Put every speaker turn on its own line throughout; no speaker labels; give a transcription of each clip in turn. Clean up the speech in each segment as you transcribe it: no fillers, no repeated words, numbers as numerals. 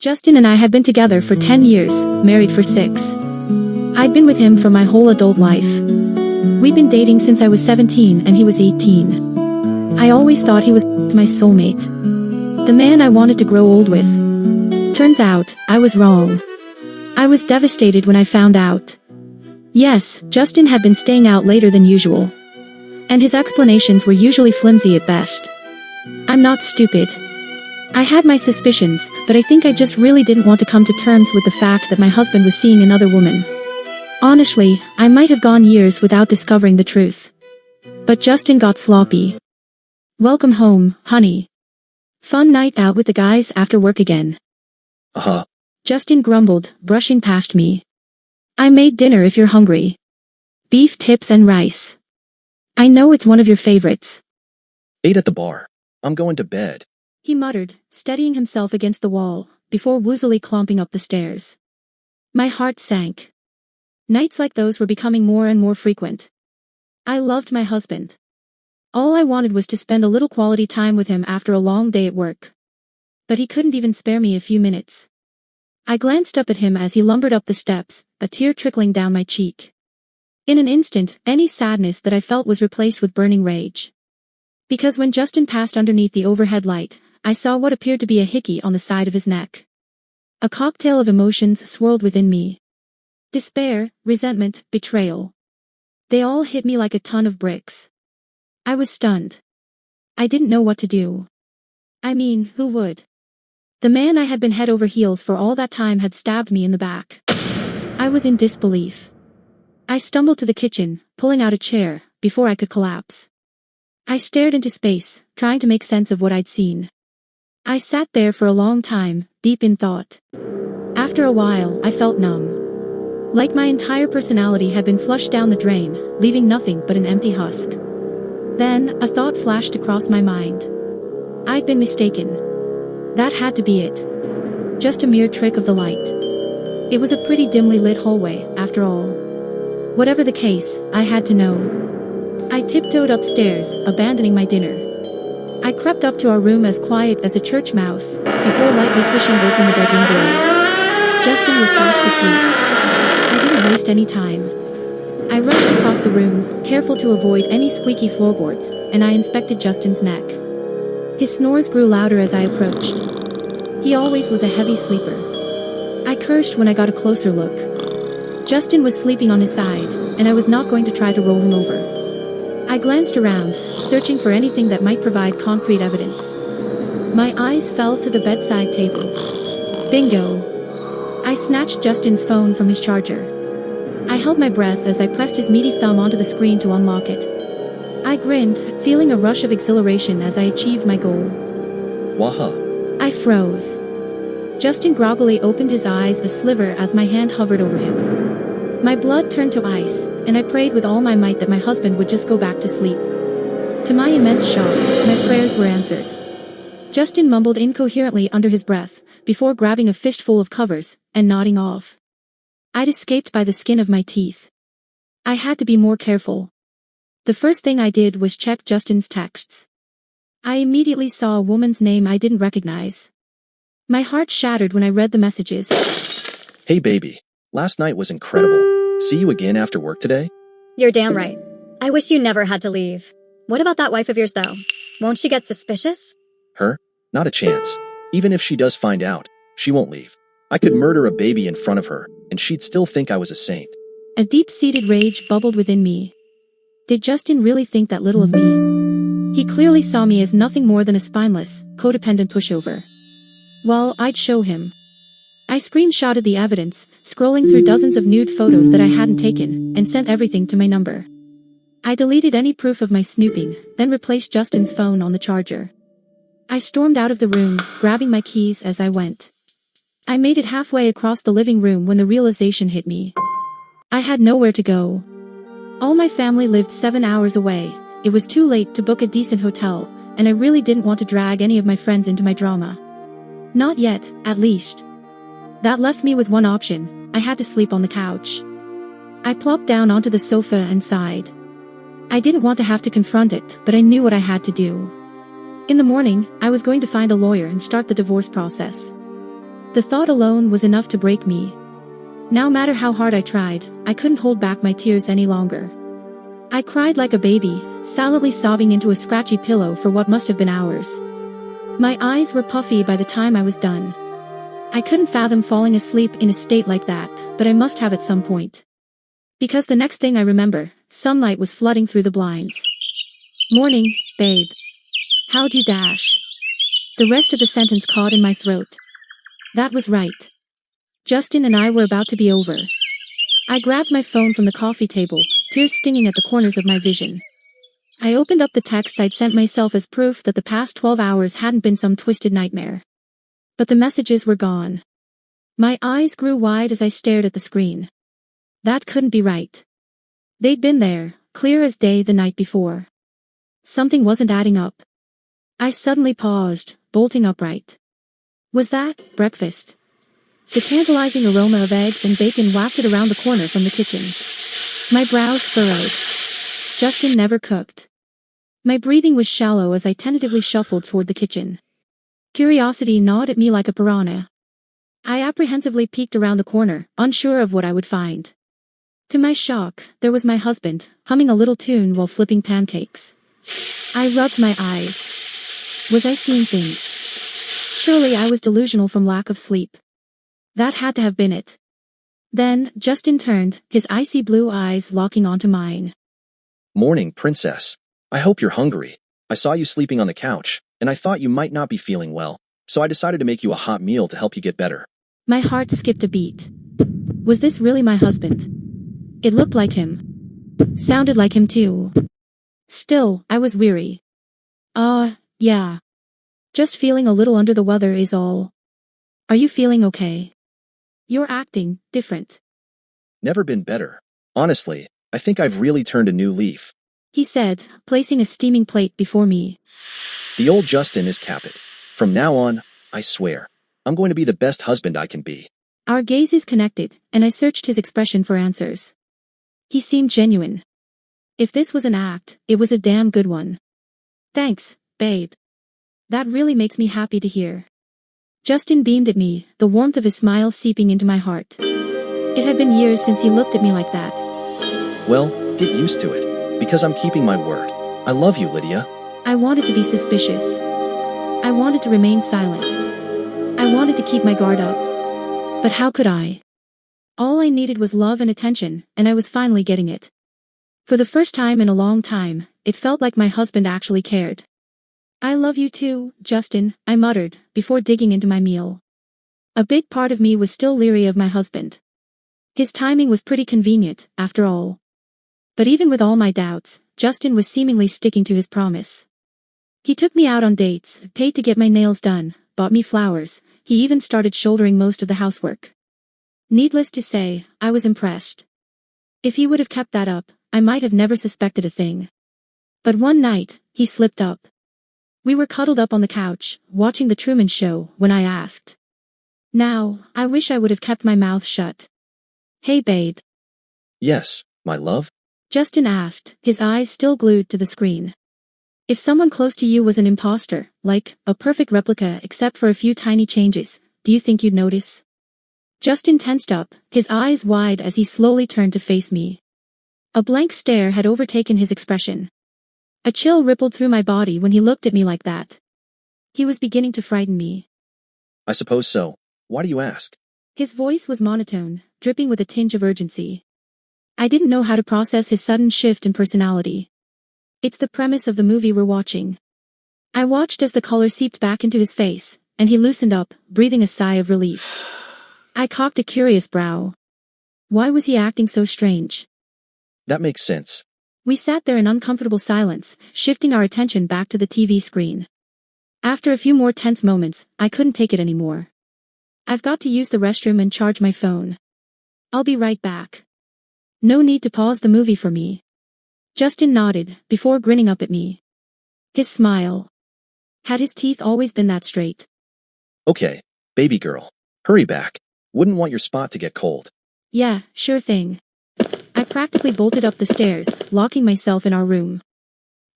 Justin and I had been together for 10 years, married for 6. I'd been with him for my whole adult life. We'd been dating since I was 17 and he was 18. I always thought he was my soulmate. The man I wanted to grow old with. Turns out, I was wrong. I was devastated when I found out. Yes, Justin had been staying out later than usual. And his explanations were usually flimsy at best. I'm not stupid. I had my suspicions, but I think I just really didn't want to come to terms with the fact that my husband was seeing another woman. Honestly, I might have gone years without discovering the truth. But Justin got sloppy. Welcome home, honey. Fun night out with the guys after work again.
Uh-huh.
Justin grumbled, brushing past me. I made dinner if you're hungry. Beef tips and rice. I know it's one of your favorites.
Ate at the bar. I'm going to bed.
He muttered, steadying himself against the wall, before woozily clomping up the stairs. My heart sank. Nights like those were becoming more and more frequent. I loved my husband. All I wanted was to spend a little quality time with him after a long day at work. But he couldn't even spare me a few minutes. I glanced up at him as he lumbered up the steps, a tear trickling down my cheek. In an instant, any sadness that I felt was replaced with burning rage. Because when Justin passed underneath the overhead light, I saw what appeared to be a hickey on the side of his neck. A cocktail of emotions swirled within me. Despair, resentment, betrayal. They all hit me like a ton of bricks. I was stunned. I didn't know what to do. I mean, who would? The man I had been head over heels for all that time had stabbed me in the back. I was in disbelief. I stumbled to the kitchen, pulling out a chair, before I could collapse. I stared into space, trying to make sense of what I'd seen. I sat there for a long time, deep in thought. After a while, I felt numb. Like my entire personality had been flushed down the drain, leaving nothing but an empty husk. Then, a thought flashed across my mind. I'd been mistaken. That had to be it. Just a mere trick of the light. It was a pretty dimly lit hallway, after all. Whatever the case, I had to know. I tiptoed upstairs, abandoning my dinner. I crept up to our room as quiet as a church mouse, before lightly pushing open the bedroom door. Justin was fast asleep. I didn't waste any time. I rushed across the room, careful to avoid any squeaky floorboards, and I inspected Justin's neck. His snores grew louder as I approached. He always was a heavy sleeper. I cursed when I got a closer look. Justin was sleeping on his side, and I was not going to try to roll him over. I glanced around, searching for anything that might provide concrete evidence. My eyes fell to the bedside table. Bingo! I snatched Justin's phone from his charger. I held my breath as I pressed his meaty thumb onto the screen to unlock it. I grinned, feeling a rush of exhilaration as I achieved my goal.
Waha.
I froze. Justin groggily opened his eyes a sliver as my hand hovered over him. My blood turned to ice, and I prayed with all my might that my husband would just go back to sleep. To my immense shock, my prayers were answered. Justin mumbled incoherently under his breath, before grabbing a fistful of covers, and nodding off. I'd escaped by the skin of my teeth. I had to be more careful. The first thing I did was check Justin's texts. I immediately saw a woman's name I didn't recognize. My heart shattered when I read the messages.
Hey baby. Last night was incredible. See you again after work today?
You're damn right. I wish you never had to leave. What about that wife of yours, though? Won't she get suspicious?
Her? Not a chance. Even if she does find out, she won't leave. I could murder a baby in front of her, and she'd still think I was a saint.
A deep-seated rage bubbled within me. Did Justin really think that little of me? He clearly saw me as nothing more than a spineless, codependent pushover. Well, I'd show him. I screenshotted the evidence, scrolling through dozens of nude photos that I hadn't taken, and sent everything to my number. I deleted any proof of my snooping, then replaced Justin's phone on the charger. I stormed out of the room, grabbing my keys as I went. I made it halfway across the living room when the realization hit me. I had nowhere to go. All my family lived 7 hours away. It was too late to book a decent hotel, and I really didn't want to drag any of my friends into my drama. Not yet, at least. That left me with one option. I had to sleep on the couch. I plopped down onto the sofa and sighed. I didn't want to have to confront it, but I knew what I had to do. In the morning, I was going to find a lawyer and start the divorce process. The thought alone was enough to break me. No matter how hard I tried, I couldn't hold back my tears any longer. I cried like a baby, silently sobbing into a scratchy pillow for what must have been hours. My eyes were puffy by the time I was done. I couldn't fathom falling asleep in a state like that, but I must have at some point. Because the next thing I remember, sunlight was flooding through the blinds. Morning, babe. How'd you dash? The rest of the sentence caught in my throat. That was right. Justin and I were about to be over. I grabbed my phone from the coffee table, tears stinging at the corners of my vision. I opened up the text I'd sent myself as proof that the past 12 hours hadn't been some twisted nightmare. But the messages were gone. My eyes grew wide as I stared at the screen. That couldn't be right. They'd been there, clear as day the night before. Something wasn't adding up. I suddenly paused, bolting upright. Was that breakfast? The tantalizing aroma of eggs and bacon wafted around the corner from the kitchen. My brows furrowed. Justin never cooked. My breathing was shallow as I tentatively shuffled toward the kitchen. Curiosity gnawed at me like a piranha. I apprehensively peeked around the corner, unsure of what I would find. To my shock, there was my husband, humming a little tune while flipping pancakes. I rubbed my eyes. Was I seeing things? Surely I was delusional from lack of sleep. That had to have been it. Then, Justin turned, his icy blue eyes locking onto mine.
Morning, princess. I hope you're hungry. I saw you sleeping on the couch, and I thought you might not be feeling well, so I decided to make you a hot meal to help you get better.
My heart skipped a beat. Was this really my husband? It looked like him. Sounded like him too. Still, I was weary. Yeah. Just feeling a little under the weather is all. Are you feeling okay? You're acting different.
Never been better. Honestly, I think I've really turned a new leaf.
He said, placing a steaming plate before me.
The old Justin is caput. From now on, I swear, I'm going to be the best husband I can be.
Our gazes connected, and I searched his expression for answers. He seemed genuine. If this was an act, it was a damn good one. Thanks, babe. That really makes me happy to hear. Justin beamed at me, the warmth of his smile seeping into my heart. It had been years since he looked at me like that.
Well, get used to it, because I'm keeping my word. I love you, Lydia.
I wanted to be suspicious. I wanted to remain silent. I wanted to keep my guard up. But how could I? All I needed was love and attention, and I was finally getting it. For the first time in a long time, it felt like my husband actually cared. I love you too, Justin, I muttered, before digging into my meal. A big part of me was still leery of my husband. His timing was pretty convenient, after all. But even with all my doubts, Justin was seemingly sticking to his promise. He took me out on dates, paid to get my nails done, bought me flowers, he even started shouldering most of the housework. Needless to say, I was impressed. If he would have kept that up, I might have never suspected a thing. But one night, he slipped up. We were cuddled up on the couch, watching the Truman Show, when I asked. Now, I wish I would have kept my mouth shut. Hey babe.
Yes, my love?
Justin asked, his eyes still glued to the screen. If someone close to you was an imposter, like, a perfect replica except for a few tiny changes, do you think you'd notice? Justin tensed up, his eyes wide as he slowly turned to face me. A blank stare had overtaken his expression. A chill rippled through my body when he looked at me like that. He was beginning to frighten me.
I suppose so. Why do you ask?
His voice was monotone, dripping with a tinge of urgency. I didn't know how to process his sudden shift in personality. It's the premise of the movie we're watching. I watched as the color seeped back into his face, and he loosened up, breathing a sigh of relief. I cocked a curious brow. Why was he acting so strange?
That makes sense.
We sat there in uncomfortable silence, shifting our attention back to the TV screen. After a few more tense moments, I couldn't take it anymore. I've got to use the restroom and charge my phone. I'll be right back. No need to pause the movie for me. Justin nodded, before grinning up at me. His smile. Had his teeth always been that straight?
Okay, baby girl. Hurry back. Wouldn't want your spot to get cold.
Yeah, sure thing. I practically bolted up the stairs, locking myself in our room.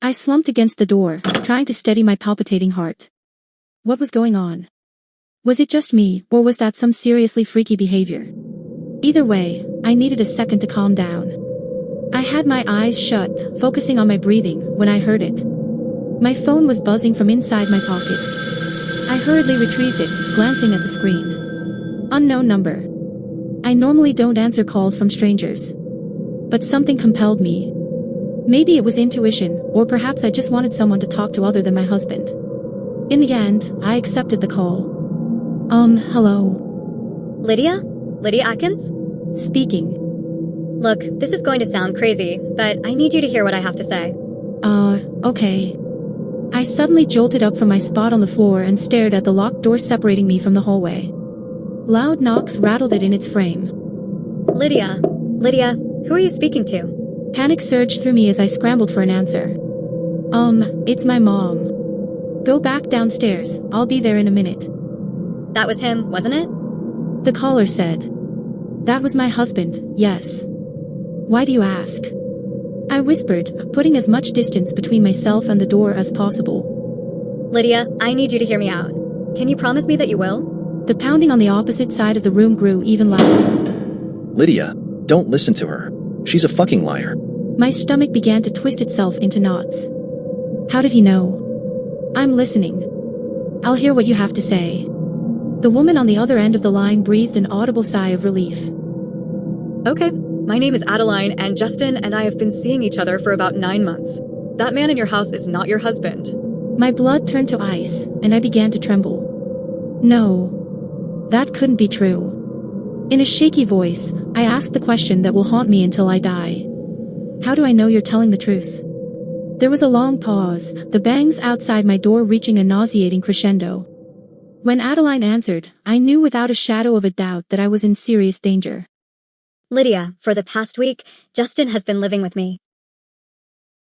I slumped against the door, trying to steady my palpitating heart. What was going on? Was it just me, or was that some seriously freaky behavior? Either way, I needed a second to calm down. I had my eyes shut, focusing on my breathing, when I heard it. My phone was buzzing from inside my pocket. I hurriedly retrieved it, glancing at the screen. Unknown number. I normally don't answer calls from strangers. But something compelled me. Maybe it was intuition, or perhaps I just wanted someone to talk to other than my husband. In the end, I accepted the call. Hello.
Lydia? Lydia Atkins?
Speaking.
Look, this is going to sound crazy, but I need you to hear what I have to say.
Okay. I suddenly jolted up from my spot on the floor and stared at the locked door separating me from the hallway. Loud knocks rattled it in its frame.
Lydia, who are you speaking to?
Panic surged through me as I scrambled for an answer. It's my mom. Go back downstairs, I'll be there in a minute.
That was him, wasn't it?
The caller said. That was my husband, yes. Why do you ask? I whispered, putting as much distance between myself and the door as possible.
Lydia, I need you to hear me out. Can you promise me that you will?
The pounding on the opposite side of the room grew even louder.
Lydia, don't listen to her. She's a fucking liar.
My stomach began to twist itself into knots. How did he know? I'm listening. I'll hear what you have to say. The woman on the other end of the line breathed an audible sigh of relief.
Okay, my name is Adeline, and Justin and I have been seeing each other for about 9 months. That man in your house is not your husband.
My blood turned to ice, and I began to tremble. No. That couldn't be true. In a shaky voice, I asked the question that will haunt me until I die. How do I know you're telling the truth? There was a long pause, the bangs outside my door reaching a nauseating crescendo. When Adeline answered, I knew without a shadow of a doubt that I was in serious danger.
Lydia, for the past week, Justin has been living with me.